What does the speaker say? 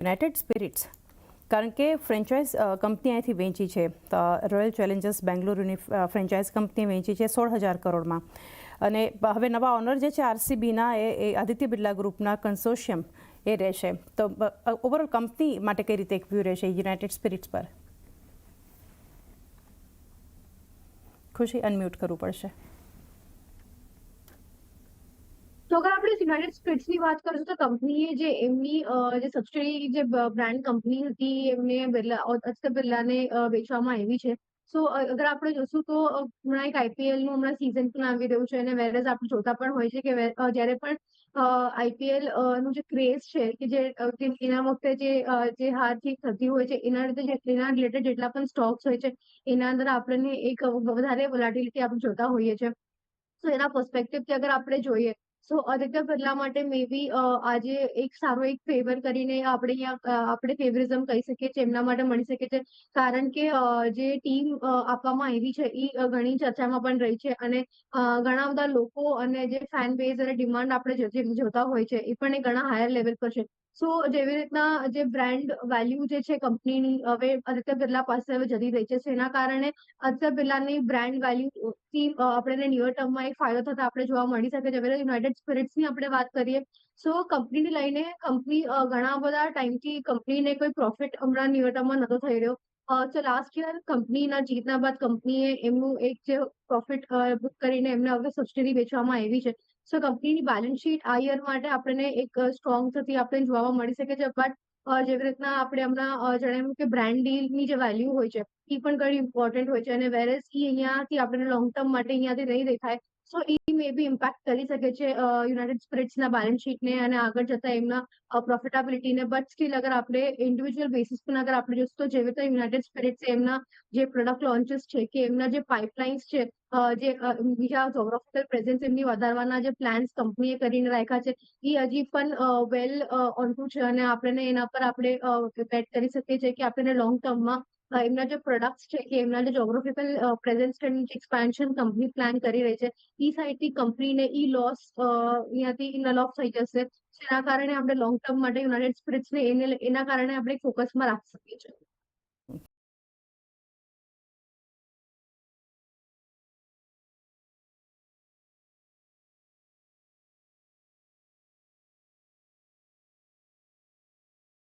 United spirits, કારણ કે franchise company અહીંથી વેચી છે. રોયલ ચેલેન્જર્સ બેંગ્લુરુની ફ્રેન્ચાઇઝ કંપની વેચી છે 16,000 કરોડમાં. અને હવે નવા ઓનર જે છે આરસીબીના એ આદિત્ય બિરલા ગ્રુપના કન્સોર્શિયમ એ રહેશે. તો ઓવરઓલ કંપની માટે કઈ રીતે એક વ્યૂ રહેશે યુનાઇટેડ સ્પિરિટ્સ પર? ખુશી, અનમ્યુટ કરવું પડશે. તો અગર આપણે યુનાઇટેડ સ્પિરિટ્સની વાત કરીશું તો કંપનીએ જે એમની જે સબસિડી જે બ્રાન્ડ કંપની હતી એમને આદિત્ય બિરલાને વેચવામાં આવી છે. સો અગર આપણે જોશું તો હમણાં એક આઈપીએલ નું હમણાં સિઝન પણ આવી રહ્યું છે અને વેરેઝ આપણે જોતા પણ હોય છે કે જ્યારે પણ આઈપીએલ નું જે ક્રેઝ છે કે જે એના વખતે જે હારથી થતી હોય છે એના રિલેટેડ જેટલા પણ સ્ટોક્સ હોય છે એના અંદર આપણને એક વધારે વોલેટિલિટી આપણે જોતા હોઈએ છીએ. તો એના પર્સપેક્ટિવથી અગર આપણે જોઈએ તો આદિત્ય બિરલા માટે મે બી આજે એક સારો એક ફેવર કરીને આપણે ફેવરિઝમ કહી શકીએ છીએ એમના માટે મળી શકે છે. કારણ કે જે ટીમ આપવામાં આવી છે એ ઘણી ચર્ચામાં પણ રહી છે અને ઘણા બધા લોકો અને જે ફેન બેઝ અને ડિમાન્ડ આપણે જોતા હોય છે એ પણ એ ઘણા હાયર લેવલ પર છે. સો જેવી રીતના જે બ્રાન્ડ વેલ્યુ જે છે કંપનીની હવે આદિત્ય બિરલા પાસે હવે જતી રહી છે. એના કારણે આદિત્ય બિરલાની બ્રાન્ડ વેલ્યુ થી આપણે ન્યુઅર ટર્મમાં એક ફાયદો થતા આપણે જોવા મળી શકે છે. યુનાઇટેડ સ્પિરિટ્સની આપણે વાત કરીએ સો કંપનીને લઈને કંપની ઘણા બધા ટાઈમથી કંપનીને કોઈ પ્રોફિટ હમણાં ન્યુઅર ટર્મમાં નતો થઈ રહ્યો. તો લાસ્ટ યર કંપનીના જીતના બાદ કંપનીએ એમનું એક જે પ્રોફિટ બુક કરીને એમને હવે સબસિડી વેચવામાં આવી છે. સો કંપનીની બેલેન્સ શીટ આ યર માટે આપણને એક સ્ટ્રોંગ થતી આપણે જોવા મળી શકે છે. બટ જેવી રીતના આપણે હમણાં જણાવ્યું કે બ્રાન્ડ ડીલની જે વેલ્યુ હોય છે એ પણ ઘણી ઇમ્પોર્ટન્ટ હોય છે અને વેરેઝ અહીંયાથી આપણે લોંગ ટર્મ માટે અહીંયાથી નહીં દેખાય. સો એ મે બી ઇમ્પેક્ટ કરી શકે છે યુનાઇટેડ સ્પિરિટ્સના બેલેન્સ શીટને અને આગળ જતા એમના પ્રોફિટેબિલિટીને. બટ સ્ટીલ અગર આપણે ઇન્ડિવિજ્યુઅલ બેસિસ પર અગર આપણે જોઈશું તો જેવી રીતે યુનાઇટેડ સ્પિરિટ્સ એમના જે પ્રોડક્ટ લોન્ચીસ છે કે એમના જે પાઇપલાઇન્સ છે જે બીજા જોગ્રાફિકલ પ્રેઝન્સ એમની વધારવાના જે પ્લાન્સ કંપનીએ કરીને રાખ્યા છે એ હજી પણ વેલ ઓનટુ છે અને આપણને એના પર આપણે બેટ કરી શકીએ છીએ કે આપણને લોંગ ટર્મમાં એમના જે પ્રોડક્ટ્સ છે કે એમના જે geographical presence expansion company plan કરી રહી છે એ સાઈડથી કંપનીને ઈ લોસ અહીંયાથી નલ ઓફ થઈ જશે. એના કારણે આપણે લોંગ ટર્મ માટે યુનાઇટેડ સ્પિરિટ્સને એના કારણે આપણે ફોકસમાં રાખી શકીએ છીએ.